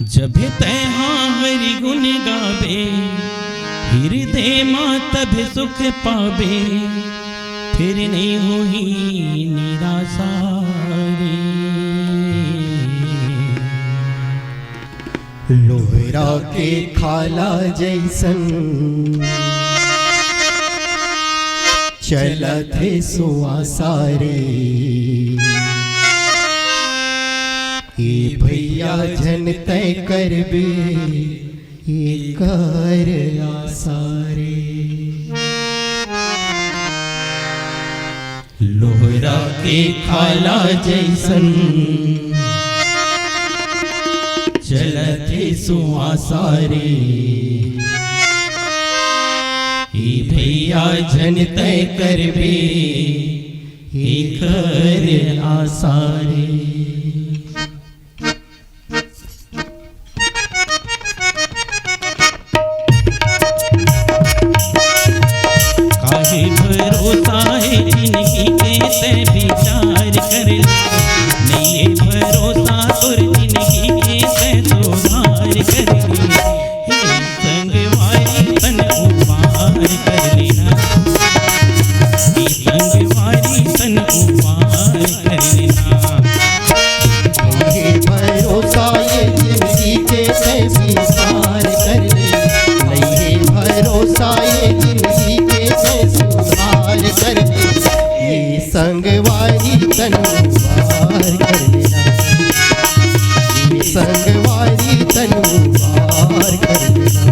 जब तैहा हरि गुण गावे, हृदय माँ तब सुख पावे, फिर नहीं हुई निराशा रे। लोहरा के खाला जैसन चलत है सुआसारे, ये भैया जन तय करबे ये कर आसारे। लोहरा के खाला जैसन चलत है सुआसारे, ये भैया जन तय करबे ये कर आसारे। भरोसा है जिंदगी के ते विचार कर ले, नहीं भरोसा तुर जिंदगी के ते सुधार कर ले। संग वारी तन उपार कर लेना, संग वारी तन उपार कर लेना। नहीं भरोसा ये जिंदगी के ते विचार कर ले, नहीं भरोसा ये जिंदगी के ते सुधार कर ले। ये संगवारी तनुवार कर लेना, ये संगवारी तनुवार कर लेना।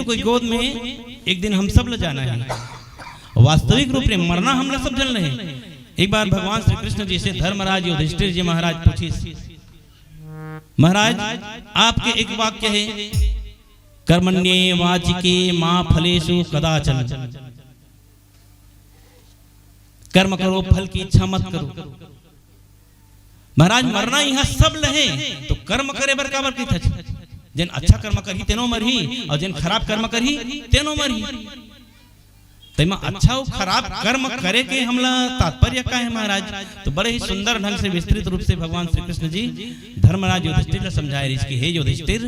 की गोद में एक दिन हम सब ल जाना है। वास्तविक रूप में मरना हम लोग सब जन रहे। एक बार भगवान श्री कृष्ण जी से धर्मराज युधिष्ठिर जी महाराज पूछी, महाराज आपके एक वाक्य है, कर्मण्ये वाचिके मां फलेषु कदाचन, कर्म करो फल की इच्छा मत करो। महाराज मरना यहाँ सब लहे तो कर्म करे बर काबर की था, जिन अच्छा कर्म करही तेनो मरही और जिन खराब कर्म करही तेनो मरही। तैमा अच्छा और खराब कर्म करे के हमला तात्पर्य का है महाराज। तो बड़े ही सुंदर ढंग से विस्तृत रूप से भगवान श्री कृष्ण जी धर्मराज युधिष्ठिर को समझाए रही कि हे युधिष्ठिर,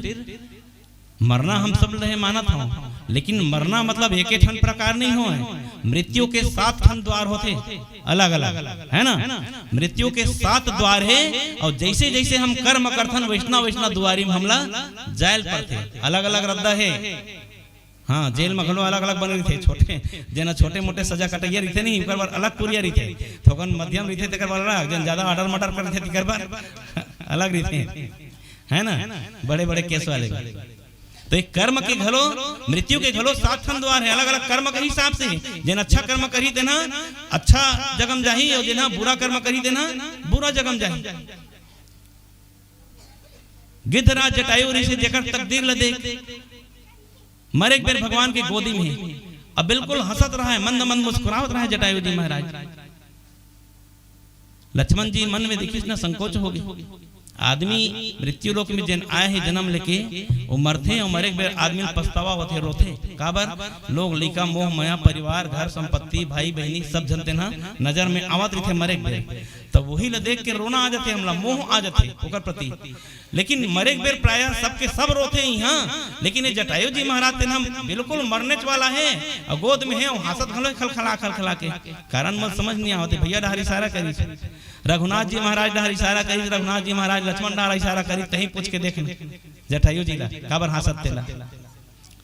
मरना हम सब लहे मानत हो, लेकिन मरना मतलब एक ठन प्रकार नहीं हो है। मृत्यु के 7 ठन द्वार होते अलग अलग, है ना। मृत्यु के 7 द्वार है और जैसे जैसे हम कर्म करथन वैष्णा वैष्णा द्वारी में हमला जायल पड़ते, अलग अलग रद्दा है। हाँ, जेल में घलो अलग अलग बन रही थे, छोटे जेना छोटे मोटे सजा कटैया रही थे नहीं, कर बार अलग पुरिया रही थे, थोकन मध्यम रही थे तेकर बार अलग, जन ज्यादा ऑर्डर मटर कर रहे थे तेकर बार अलग रही थे, है ना, बड़े बड़े केस वाले। तो एक कर्म के घलो मृत्यु के घलो 7 ठन द्वार है, अलग अलग कर्म के हिसाब से। जिन अच्छा कर्म करी देना अच्छा जगम जाही और जिन्हा बुरा कर्म करी देना बुरा जगम जाही। गिद्धराज जटायु ऋषि जेकर तकदीर ल देख मरे एक बेर भगवान के गोदी में अब बिल्कुल हंसत रहा है, मंद मंद मुस्कुरावत रहा है जटायु जी महाराज। लक्ष्मण जी मन में देखिस ना संकोच हो गई। आदमी मृत्यु लोक में जन आए है जन्म लेके वो मरते और मरे बेर आदमी पछतावा होते रोते काबर लोग लिका मोह माया परिवार घर संपत्ति भाई बहनी सब जनते ना नजर में आवत रहे मरे बेर, तब वही ल देख के रोना आ जाते, हमला मोह आ जाते ओकर प्रति। लेकिन मरे बेर प्राय सबके सब रोते यहाँ, लेकिन ये जटायु जी महाराज तेना बिल्कुल मरने वाला है और गोद में है और हासत घलो खलखला खलखला के कारण मत समझ नहीं आवते। भैया डहर इशारा करी, रघुनाथ जी महाराज डहर इशारा करी, रघुनाथ जी महाराज लक्ष्मण डहर इशारा करी, तही पूछ के देख जटायु जी ला काबर हासत तेला।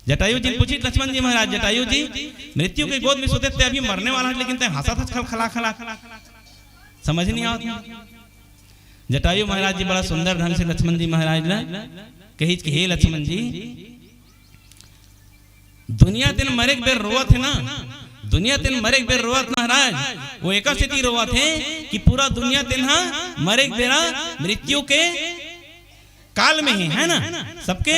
जटायु जी पूछी लक्ष्मण जी महाराज, जटायु जी मृत्यु के गोद में सोते थे, अभी मरने वाला है लेकिन ते हासत खलखला खला समझ नहीं आवत। जटायु महाराज जी बड़ा सुंदर ढंग से लक्ष्मण जी महाराज ला कही कि हे लक्ष्मण जी, दुनिया दिन मरे बेर रोवत है ना, दुनिया दिन मरे बेर रोवत महाराज, वो एक स्थिति रोवत है कि पूरा दुनिया दिन मरे बेरा मृत्यु के काल में है ना, सबके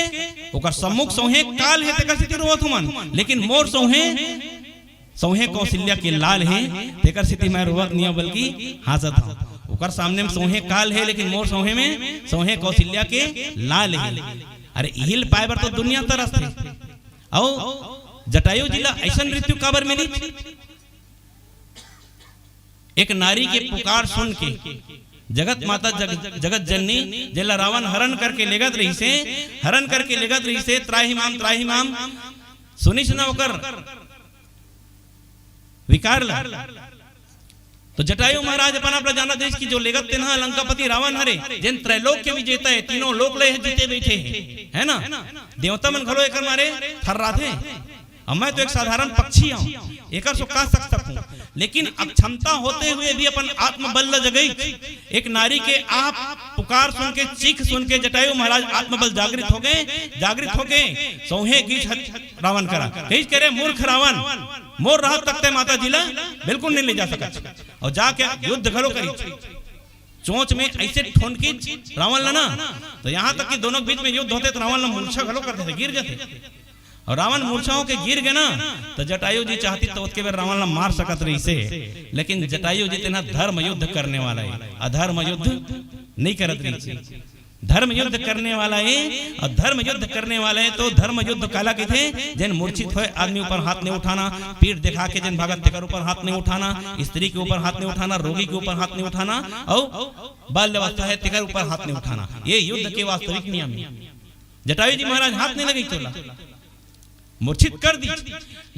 ओकर सम्मुख सोहे काल है तेकर स्थिति रोवत हुमन, लेकिन मोर सोहे कौशल्या के लाल है तेकर स्थिति मैं रोवत नहीं बल्कि हासत हूं। ओकर सामने में सोहे काल है लेकिन मोर सोहे में सोहे कौशल्या के लाल है। अरे हिल पाए बर तो दुनिया तरस थे और जटायु जी ला ऐसा मृत्यु काबर मिली। एक नारी के पुकार सुन के जगत माता जगत जननी जेला रावण हरण करके लेगत रही से, हरण करके लेगत रही से त्राही माम सुनी सुना होकर विकार ला। तो जटायु महाराज अपन अपना जाना देश की जो लेगत तेना लंकापति रावण हरे जिन त्रैलोक के विजेता है, तीनों लोक ले जीते बैठे है ना, देवता मन घलो एकर मारे थर्रा थे। अब मैं तो एक साधारण पक्षी हूं, एकर सो का सकूं, लेकिन अक्षमता होते हुए भी अपन आत्मबल ल जगई। एक नारी के आप पुकार सुन के चीख सुन के जटायु महाराज आत्मबल जागृत हो गए सोहे गीत रावण करा कही करे मूर्ख रावण मोर राहत तकते माता जिला बिल्कुल नहीं ले जा सका और जाके युद्ध घलो करी चोंच में ऐसे ठोनकी रावण लना, तो यहाँ तक कि दोनों बीच में युद्ध होते तो रावण मूर्छा घलो करते थे, गिर जाते। और रावण मूर्छाओं के गिर गए ना तो जटायु जी चाहती तो उसके बाद रावण मार सकत रही से, लेकिन जटायु जी तेना धर्म युद्ध करने वाला है, अधर्म युद्ध नहीं करत रही। धर्म युद्ध करने वाला है और धर्म युद्ध करने वाले है तो धर्म युद्ध काला के थे जिन मूर्छित हुए आदमी ऊपर हाथ नहीं उठाना, पीठ दिखा के जिन भागत तेकर ऊपर हाथ नहीं उठाना, स्त्री के ऊपर हाथ नहीं उठाना, रोगी के ऊपर हाथ नहीं उठाना और बाल्यावस्था है तेकर ऊपर हाथ नहीं उठाना, ये युद्ध के वास्तविक नियम है। जटायु जी महाराज हाथ नहीं लगी तोला मूर्छित कर दी,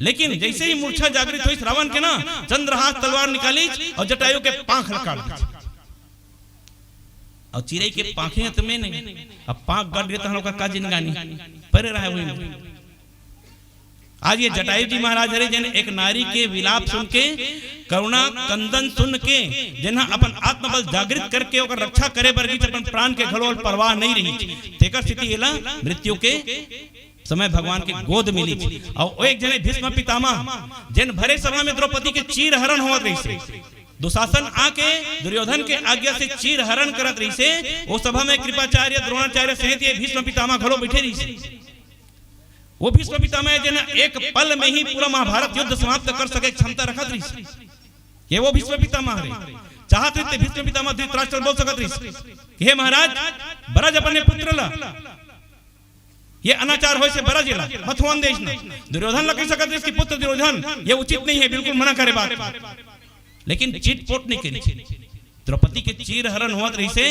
लेकिन जैसे ही मूर्छा जागृत हुई रावण के ना चंद्रहास तलवार निकाली और जटायु के पांख काट दी और चिड़ै के पांखे तो में नहीं, अब पांख गड़ गए तो हम लोग का जिनगानी परे रहा हुई। आज ये जटायु जी महाराज हरे जन एक नारी के विलाप सुन के करुणा कंदन सुन के जना अपन आत्मबल जागृत करके ओकर रक्षा करे बरगी अपन प्राण के घलो परवाह नहीं रही तेकर स्थिति एला मृत्यु के समय भगवान के गोद मिली थी। और एक जने भीष्म पितामह जिन भरे सभा में द्रौपदी के चीर हरण होत रही से, दुशासन आके दुर्योधन के आज्ञा से चीर हरण करत रही से, वो सभा में कृपाचार्य द्रोणाचार्य सहित ये भीष्म पितामह घलो बैठे रही से। वो भीष्म पितामह जिन एक पल में ही पूरा महाभारत युद्ध समाप्त कर सके क्षमता रखत रही से, ये वो भीष्म पितामह रे। चाहत रीते भीष्म पितामह धृतराष्ट्र बोल सकत रही कि हे महाराज, बरज अपने पुत्र ला ये अनाचार होय से बरज ला मत होन देश ना। दुर्योधन ला कह सकत रही कि पुत्र दुर्योधन ये उचित नहीं है, बिल्कुल मना करे बात, लेकिन चिटपोट नहीं करी। द्रौपदी के चीर हरण हुआ रही से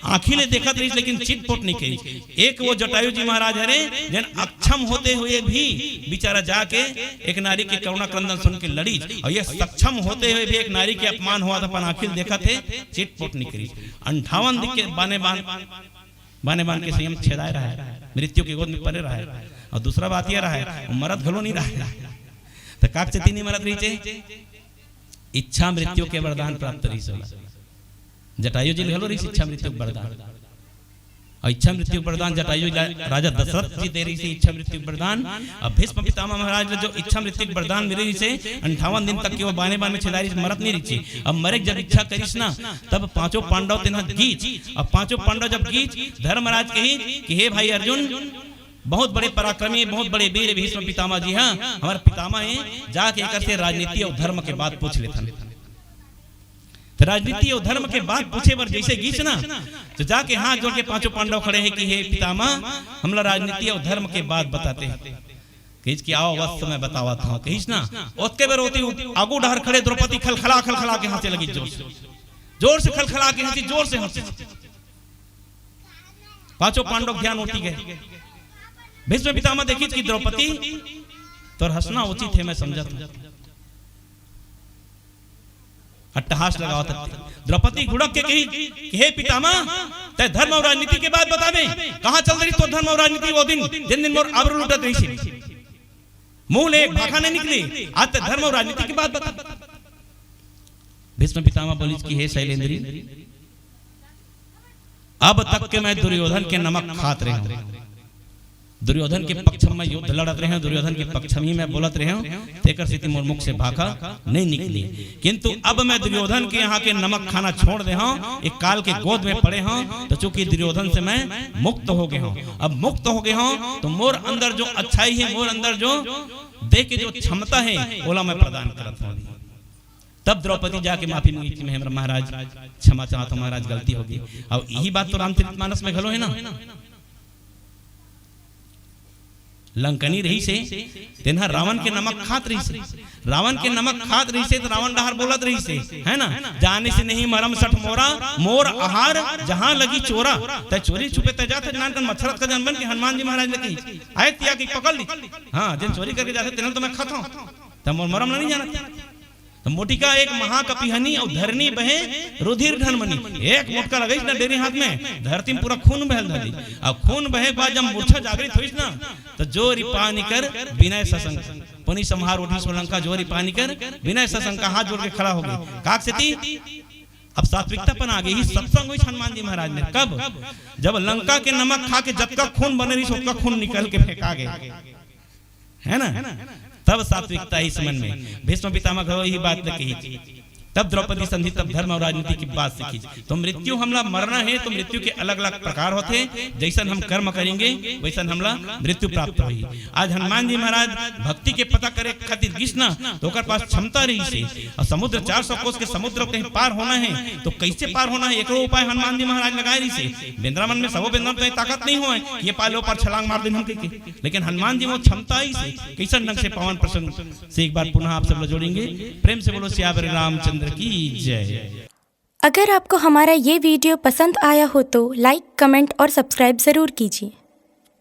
आंखी ने देखत रही, लेकिन चिटपोट नहीं करी। एक वो जटायु जी महाराज हरे जन अक्षम होते हुए भी बेचारा जाके एक नारी के करुणा क्रंदन सुन के लड़ी, और ये सक्षम होते हुए भी एक नारी के अपमान हुआ था, अपन आंखी देखा थे, चिटपोट नहीं करी। 58 दिन के बाने बान के संयम छेदाए रहा है, मृत्यु के गोद में पड़े रहा है। और दूसरा बात यह रहा है मरद घलो नहीं रहा है, तो काक चती नहीं मरद रही चे, इच्छा मृत्यु के वरदान प्राप्त रही सोला। जटायु जी घलो रही इच्छा मृत्यु वरदान, और इच्छा मृत्यु वरदान जटायु राजा दशरथ जी दे रही से इच्छा मृत्यु वरदान। अब भीष्म पितामह महाराज जो इच्छा मृत्यु वरदान मिले से 58 दिन तक के वो बाने बान में छिदारी मरत नहीं रही। अब मरे जब इच्छा करिस ना, तब पांचों पांडव तेना गीच, अब पांचों पांडव जब गीच धर्मराज कही कि हे भाई अर्जुन, बहुत बड़े पराक्रमी, बहुत बड़े वीर भीष्म पितामह जी, हाँ हमारे पितामह है, जाके एक से राजनीति और धर्म के बात पूछ लेते। तो राजनीति और धर्म के बात पूछे बर जैसे गीच ना, तो जाके हाथ जोड़ के पांचों पांडव खड़े हैं कि हे पितामह, हमला राजनीति और धर्म के बात बताते हैं। कहिस कि आओ वक्त मैं बतावा था, कहिस ना ओतके बेर होती आगू डहर खड़े द्रौपदी खलखला खलखला के हंसे लगी, जोर से खलखला के हंसी, जोर से हंसी। पांचों पांडव ध्यान उठी गए। भीष्म पितामह देखी कि द्रौपदी तो हंसना उचित है, मैं समझा था, अट्टहास लगावा था। द्रौपदी घुड़क के कही कि हे पितामह, ते धर्म और राजनीति के बात बता दे, कहां चल रही तो धर्म और राजनीति वो दिन जिन दिन मोर आबरू लुटत रही सी, मुंह एक भाखा नहीं निकली, आज ते धर्म और राजनीति की बात बता। भीष्म पितामह बोली कि हे शैलेंद्री, अब तक के मैं दुर्योधन के नमक खात रहे हूं, दुर्योधन के पक्ष में युद्ध लड़त रहे, दुर्योधन के पक्ष में मैं बोलत रहे हूं, तेकर स्थिति मोर मुख से भाखा नहीं निकली। किंतु अब मैं दुर्योधन के यहाँ के नमक खाना छोड़ दे हूं, एक काल के गोद में पड़े हूं, तो चूंकि दुर्योधन से मैं मुक्त हो गए हूं, अब मुक्त हो गए हूं, तो मोर अंदर जो अच्छाई है, मोर अंदर जो दे के जो क्षमता है, ओला मैं प्रदान करत हूं। तब द्रौपदी जाके माफी मांगी कि मैं महाराज क्षमा चाहता हूं, महाराज गलती होगी। अब यही बात तो रामचरितमानस में घलो है ना, लंकनी रही से तेना रावण के नमक खात रही से, रावण के नमक खात रही से, तो रावण डहार बोलत रही से, है ना, जाने से नहीं मरम सठ मोरा, मोर आहार जहां लगी चोरा, ते चोरी छुपे ते जाते नानकन मच्छरत का जन्म बन के हनुमान जी महाराज ने कही आए तिया की पकड़ ली, हाँ जिन चोरी करके जाते तेना तो मैं खाता हूं, तब मोर मरम नहीं जाना। तो मोटिका एक महाकपिहनी और धरनी बहे रुधिर ढनमनी, एक मोटका लगई ना डेरी हाथ में, धरती में पूरा खून बहल धली। अब खून बहे बाद जब मूर्छा जागृत होइस ना, तो जोरी पानी कर विनय ससंग पुनि संहार उठी श्रीलंका, जोरी पानी कर विनय ससंग का हाथ जोड़ के खड़ा हो गई। काक से थी अब सात्विकतापन आ गई, सत्संग हुई हनुमान जी महाराज ने। कब? जब लंका के नमक खा के जब का खून बने रही, सबका खून निकल के फेंका गया, है ना, तब सात्विकता इस मन में। भीष्म पितामह यही बात कही थी, तब द्रौपदी संधि, तब धर्म और राजनीति की बात सीखी। तो मृत्यु हमला मरना है, तो मृत्यु के अलग अलग प्रकार होते, जैसन हम कर्म करेंगे वैसन हमला मृत्यु प्राप्त होगी। आज हनुमान जी महाराज भक्ति के पता करे खातिर गिसना, तो ओकर पास क्षमता रही से, और समुद्र 400 कोस के समुद्र कहीं पार होना है, तो कैसे पार होना है, एकरो उपाय हनुमान जी महाराज लगाए रही से। बेंद्रावन में सबो बेंद्रा तो ताकत नहीं हो ये पालो पर छलांग मार दें हम के, लेकिन हनुमान जी वो क्षमता ही से कैसन ढंग से पवन प्रसन्न से। एक बार पुनः आप सब लोग जोड़ेंगे, प्रेम से बोलो सियावर रामचंद्र की जय। अगर आपको हमारा ये वीडियो पसंद आया हो तो लाइक, कमेंट और सब्सक्राइब ज़रूर कीजिए।